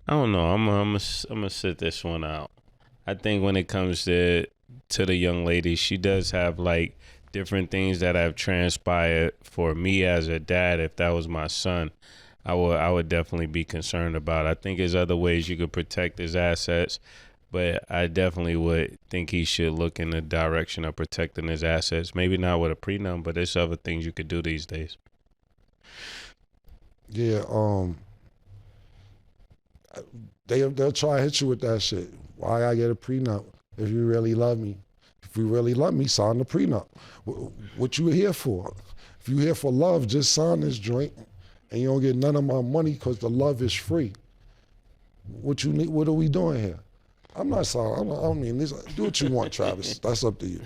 I don't know. I'm gonna sit this one out. I think when it comes to the young lady, she does have like different things that have transpired for me as a dad. If that was my son, I would definitely be concerned about. I think there's other ways you could protect his assets, but I definitely would think he should look in the direction of protecting his assets. Maybe not with a prenup, but there's other things you could do these days. Yeah, they'll try to hit you with that shit. Why I get a prenup? If you really love me, sign the prenup. What you here for? If you here for love, just sign this joint, and you don't get none of my money because the love is free. What you need? What are we doing here? I'm not signing. I mean, do what you want, Travis. That's up to you.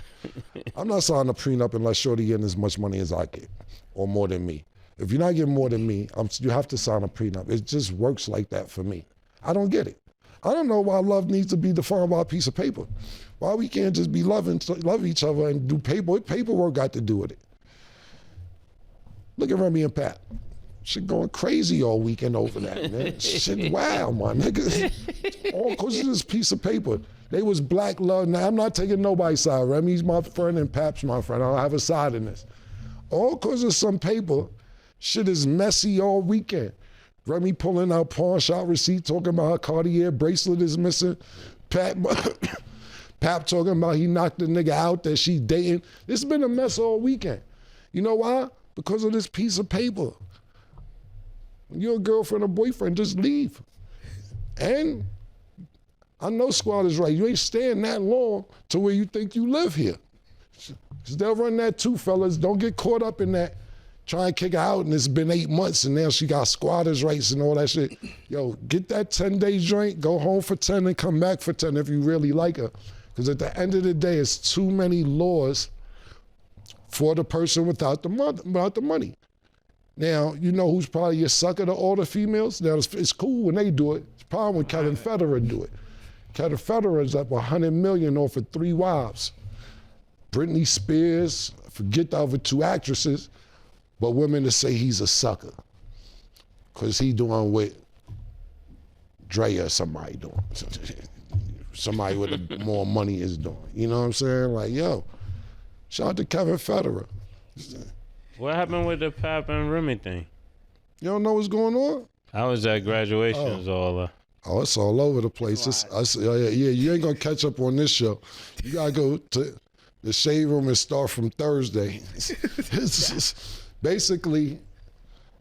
I'm not signing a prenup unless Shorty getting as much money as I get, or more than me. If you're not getting more than me, you have to sign a prenup. It just works like that for me. I don't get it. I don't know why love needs to be defined by a piece of paper. Why we can't just be love each other and do paperwork got to do with it. Look at Remy and Pat. Shit going crazy all weekend over that, man. Shit, wow, my nigga. All because of this piece of paper. They was black love. Now, I'm not taking nobody's side. Remy's my friend and Pap's my friend. I don't have a side in this. All because of some paper. Shit is messy all weekend. Remy pulling out pawn shop receipt, talking about her Cartier bracelet is missing. Pap talking about he knocked the nigga out that she dating. It's been a mess all weekend. You know why? Because of this piece of paper. When you're a girlfriend or boyfriend, just leave. And I know squad is right. You ain't staying that long to where you think you live here. Because they'll run that too, fellas. Don't get caught up in that. Try and kick her out, and it's been 8 months, and now she got squatters' rights and all that shit. Yo, get that 10-day joint, go home for 10 and come back for 10 if you really like her. Because at the end of the day, it's too many laws for the person without the money. Now, you know who's probably a sucker to all the females? Now, it's cool when they do it. It's a problem when Kevin Federline do it. Kevin Federline's up $100 million off of 3 wives. Britney Spears, forget the other 2 actresses, but women to say he's a sucker because he doing what Dre or somebody doing. Somebody with more money is doing. You know what I'm saying? Like, yo, shout out to Kevin Federline. What happened with the Pap and Remy thing? You don't know what's going on? I was at graduations all Oh, it's all over the place. Yeah, you ain't gonna catch up on this show. You gotta go to the shade room and start from Thursday. Basically,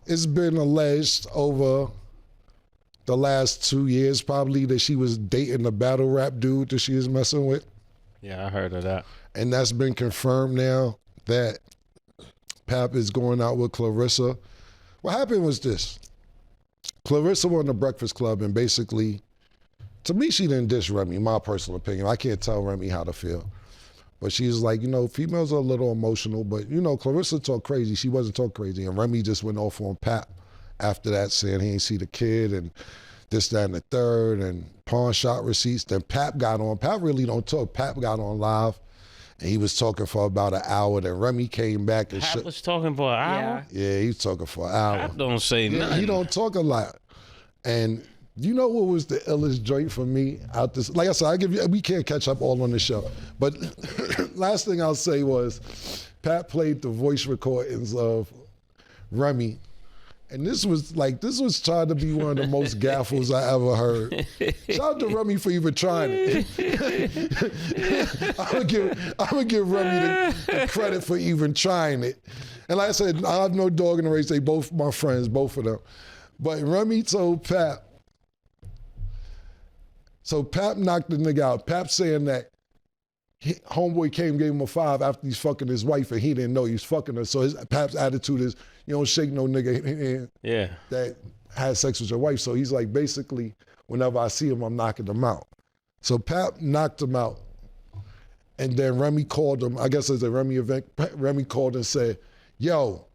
it's been alleged over the last 2 years probably that she was dating the battle rap dude that she is messing with. Yeah, I heard of that. And that's been confirmed now that Pap is going out with Clarissa. What happened was this. Clarissa won the Breakfast Club, and basically, to me, she didn't diss Remy, my personal opinion. I can't tell Remy how to feel. But she's like, you know, females are a little emotional, but, you know, Clarissa talked crazy. She wasn't talk crazy. And Remy just went off on Pap after that, saying he ain't see the kid and this, that, and the third, and pawn shop receipts. Then Pap got on. Pap really don't talk. Pap got on live, and he was talking for about an hour. Then Remy came back and Pap was talking for an hour? Yeah, he was talking for an hour. Pap don't say nothing. He don't talk a lot. And you know what was the illest joint for me out this? Like I said, we can't catch up all on the show. But last thing I'll say was, Pat played the voice recordings of Remy, and this was trying to be one of the most gaffles I ever heard. Shout out to Remy for even trying it. I'm gonna give Remy the credit for even trying it. And like I said, I have no dog in the race. They both my friends, both of them. But Remy told Pap. So Pap knocked the nigga out. Pap saying that homeboy gave him a 5 after he's fucking his wife and he didn't know he was fucking her. So Pap's attitude is, you don't shake no nigga that had sex with your wife. So he's like, basically, whenever I see him, I'm knocking him out. So Pap knocked him out. And then Remy called him, I guess it's a Remy event, Remy called and said, yo,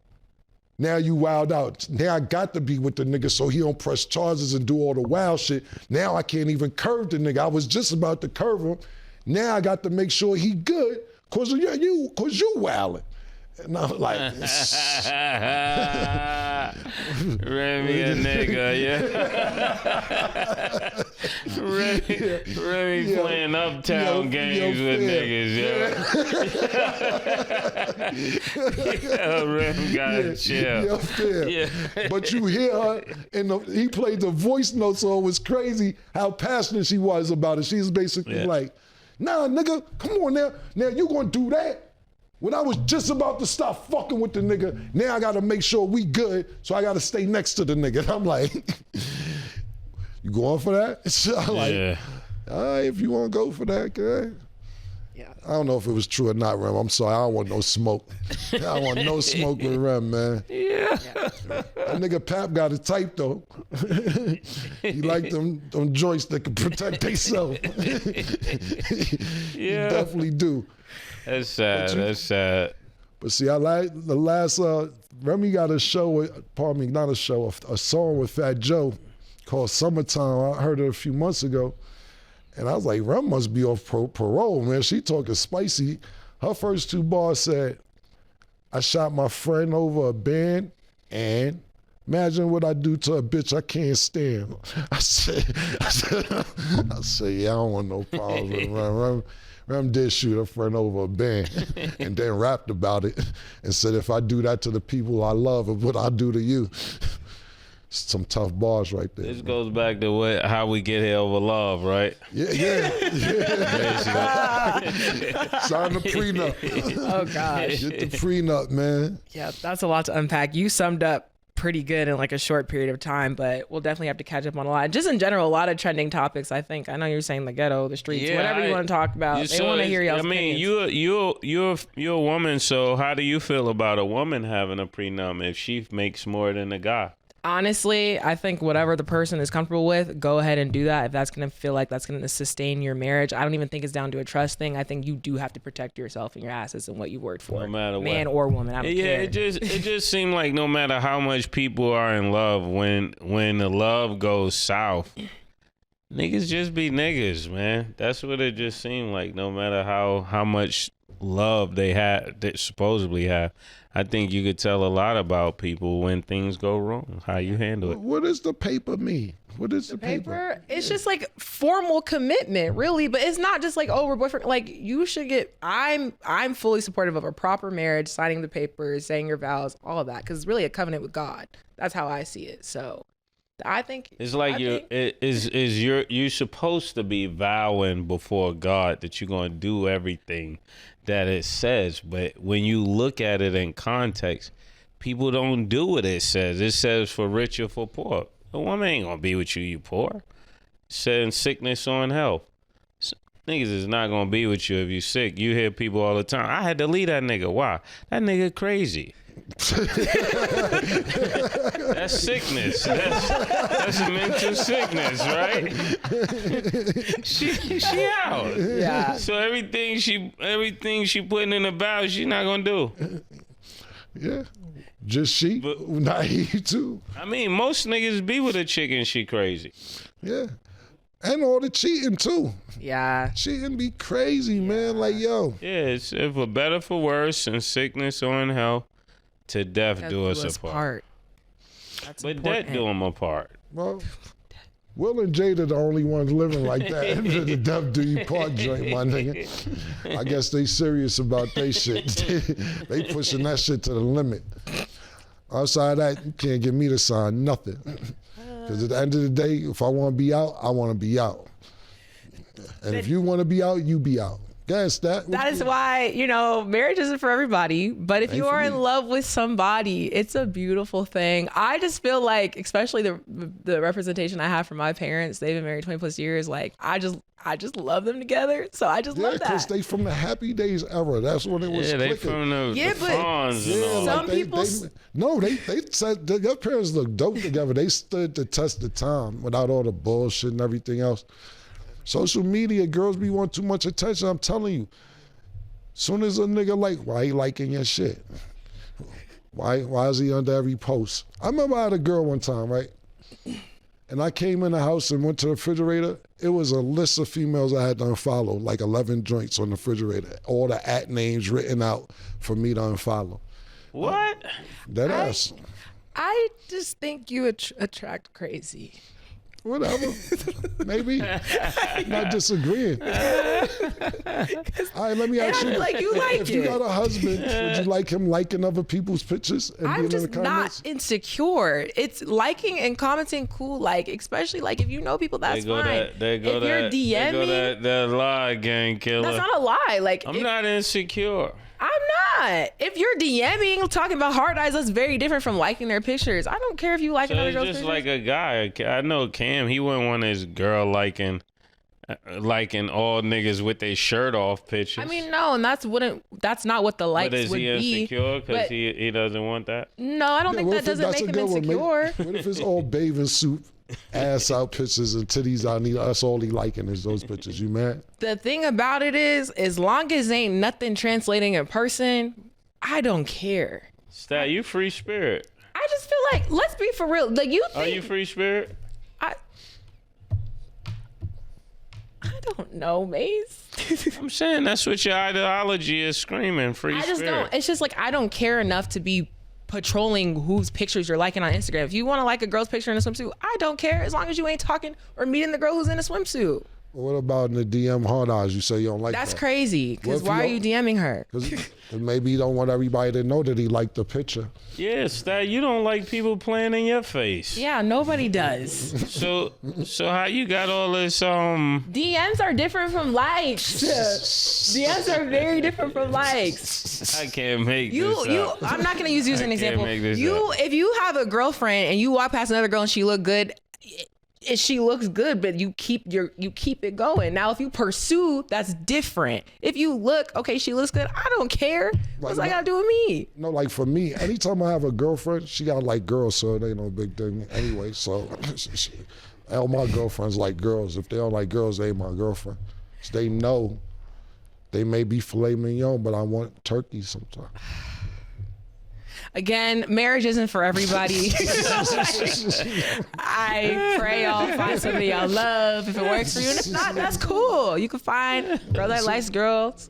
now you wild out. Now I got to be with the nigga so he don't press charges and do all the wild shit. Now I can't even curve the nigga. I was just about to curve him. Now I got to make sure he good cause you wildin'. And I'm like, Remy a nigga, Remy playing uptown games with niggas, Remy gotta chill. But you hear her, and he played the voice notes, so it was crazy how passionate she was about it. She's basically like, nah, nigga, come on now. Now you gonna do that? When I was just about to stop fucking with the nigga, now I gotta make sure we good, so I gotta stay next to the nigga. And I'm like, you going for that? So I'm like, all right, if you wanna go for that, okay. Yeah. I don't know if it was true or not, Rem. I'm sorry, I don't want no smoke. I don't want no smoke with Rem, man. Yeah. That nigga Pap got a type though. He like them joints that can protect themselves. He definitely do. That's sad. That's sad. But see, I like the last. Remy got a show. Pardon me, not a show. A song with Fat Joe called "Summertime." I heard it a few months ago, and I was like, Rem must be off parole, man. She talking spicy. Her first two bars said, "I shot my friend over a band, and imagine what I do to a bitch I can't stand." I said, yeah, I don't want no problems with Rem. Rem did shoot a friend over a band and then rapped about it and said, if I do that to the people I love, what I do to you. Some tough bars right there. This goes back to how we get here over love, right? Yeah. Sign the prenup. Oh, gosh. Get the prenup, man. Yeah, that's a lot to unpack. You summed up pretty good in like a short period of time, but we'll definitely have to catch up on a lot. Just in general, a lot of trending topics, I think. I know you're saying the ghetto, the streets, whatever you want to talk about. They want to hear y'all's opinions. You're a woman, so how do you feel about a woman having a prenup if she makes more than a guy? Honestly, I think whatever the person is comfortable with, go ahead and do that. If that's going to feel like that's going to sustain your marriage, I don't even think it's down to a trust thing. I think you do have to protect yourself and your assets and what you worked for. No matter what. Man or woman, I don't care. It just seemed like no matter how much people are in love, when the love goes south, niggas just be niggas, man. That's what it just seemed like. No matter how much love they supposedly have. I think you could tell a lot about people when things go wrong, how you handle it. What does the paper mean? What is the paper? It's just like formal commitment, really, but it's not just like, oh, we're boyfriend. Like you should get, I'm fully supportive of a proper marriage, signing the papers, saying your vows, all of that, because it's really a covenant with God. That's how I see it. So I think it's like you're supposed to be vowing before God that you're going to do everything that it says, but when you look at it in context, people don't do what it says. It says for rich or for poor. A woman ain't gonna be with you, you poor. It says sickness or in health. Niggas is not gonna be with you if you sick. You hear people all the time, I had to leave that nigga. Why? That nigga crazy. That's sickness. That's mental sickness, right? she out. Yeah. So everything she putting in the bow, she not gonna do. Yeah. Just she, not he too. I mean, most niggas be with a chick and she crazy. Yeah. And all the cheating too. Yeah. Cheating be crazy, man. Like, yo. Yeah, it's for better for worse, in sickness or in health, to death do us apart. That's but important. death do them apart. Well, Will and Jada the only ones living like that. The death do you part joint, my nigga. I guess they serious about they shit. They pushing that shit to the limit. Outside of that, you can't get me to sign nothing. Because at the end of the day, if I want to be out, I want to be out. And if you want to be out, you be out. Guess that. That is why, marriage isn't for everybody. But if you are in love with somebody, it's a beautiful thing. I just feel like, especially the representation I have from my parents, they've been married 20 plus years. Like, I just love them together. So I just love that. Yeah, because they from the happy days era. That's when it was clicking. They from the Fonz and all. Some people... they said their parents look dope together. They stood the test of time without all the bullshit and everything else. Social media, girls be want too much attention. I'm telling you. Soon as a nigga why he liking your shit? Why is he under every post? I remember I had a girl one time, right? And I came in the house and went to the refrigerator. It was a list of females I had to unfollow, like 11 joints on the refrigerator. All the @ names written out for me to unfollow. What? That ass. I just think you attract crazy. Whatever. Maybe. Not disagreeing. All right, let me ask you. Like you like if you got a husband, would you like him liking other people's pictures and I'm being in just the comments? not insecure. It's liking and commenting cool, like, especially like if you know people, that's fine. If you're DMing, that lie again, killer. that's not a lie. Like I'm not insecure. I'm not. If you're DMing, talking about hard eyes, that's very different from liking their pictures. I don't care if you like So another it's girl's just pictures. like a guy. I know Cam. He wouldn't want his girl liking all niggas with their shirt off pictures. I mean, no, and that's not what the likes but is would he be. insecure because but- he doesn't want that? No, I don't think what that if doesn't that's make a him good one, insecure. What if it's all bathing suit, ass out pictures and titties out? That's all he liking is those pictures. You mad? The thing about it is, as long as ain't nothing translating in person, I don't care. Stat, you free spirit. I just feel like, let's be for real. Like you think, Are you free spirit? I don't know, Mase. I'm saying that's what your ideology is screaming. Free I spirit. just don't. It's just like I don't care enough to be patrolling whose pictures you're liking on Instagram. If you want to like a girl's picture in a swimsuit, I don't care as long as you ain't talking or meeting the girl who's in a swimsuit. What about in the DM hard eyes? You say you don't like That's that. crazy. Because What if why are you you DMing her? Because maybe you don't want everybody to know that he liked the picture. Yeah, Stat, you don't like people playing in your face. Yeah, nobody does. So how you got all this DMs are different from likes. DMs are very different from likes. I can't make this up. I'm not gonna use you as an I can't example. make this If you have a girlfriend and you walk past another girl and she look good, she looks good, but you keep it going. Now, if you pursue, that's different. If you look, okay, she looks good, I don't care. What's that got to do with me? No, like for me, anytime I have a girlfriend, she got like girls, so it ain't no big thing anyway. So all my girlfriends like girls. If they don't like girls, they ain't my girlfriend. So they know they may be filet mignon, but I want turkey sometimes. Again, marriage isn't for everybody. I pray y'all find somebody y'all love. If it works for you, and if not, that's cool. You can find a girl that likes girls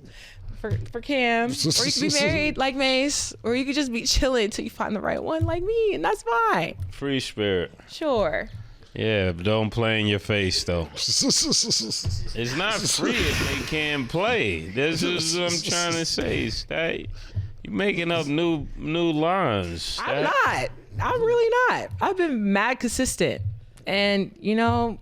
for Cam, or you can be married like Mase, or you could just be chilling until you find the right one like me, and that's fine. Free spirit. Sure. Yeah, but don't play in your face though. It's not free if they can't play. This is what I'm trying to say, Stat. You making up new lines. I'm not. I'm really not. I've been mad consistent. And,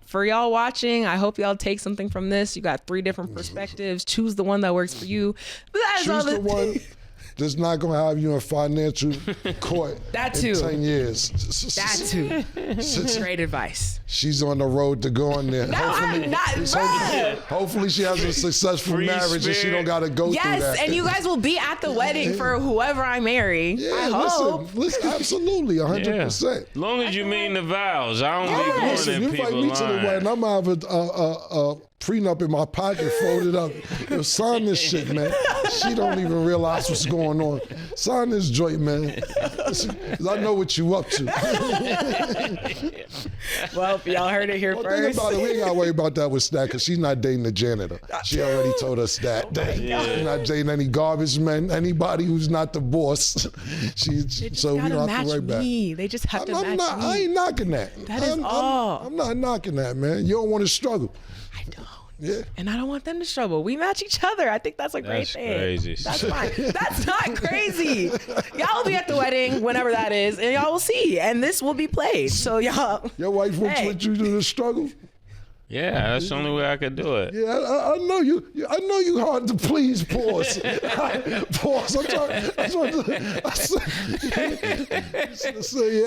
for y'all watching, I hope y'all take something from this. You got 3 different perspectives. Choose the one that works for you. But that is all Choose the one that's not going to have you in financial court That in too. 10 years. That too. Great advice. She's on the road to going there. No, I'm not. Bruh. Hopefully she has a successful Free marriage and she spirit. don't got to go through that. Yes, and you guys will be at the wedding for whoever I marry. Yeah, I hope. listen, absolutely, 100%. As long as you mean the vows, I don't be going Listen, in you invite people's me to the wedding, I'm going to have a prenup in my pocket, folded up. Yo, sign this shit, man. She don't even realize what's going on. Sign this joint, man. 'Cause I know what you up to. Well, y'all heard it here Well, first. think about it. We ain't got to worry about that with Stat because she's not dating the janitor. She already told us that. She's not dating any garbage men, anybody who's not the boss. So we don't have to worry about it. They just have to I'm match not, me. I ain't knocking that. That is all. I'm not knocking that, man. You don't want to struggle. I don't. Yeah. And I don't want them to struggle. We match each other. I think that's a great That's thing. crazy. That's fine. That's not crazy. Y'all will be at the wedding, whenever that is, and y'all will see. And this will be played. So y'all. Your wife wants Hey. what you do to struggle. Yeah, that's the only way I could do it. Yeah, I know you. I know you hard to please. Pause. Pause. I'm trying to say you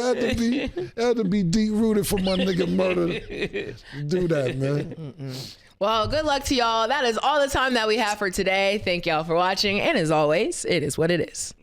had to be deep rooted for my nigga murder to do that, man. Well, good luck to y'all. That is all the time that we have for today. Thank y'all for watching. And as always, it is what it is.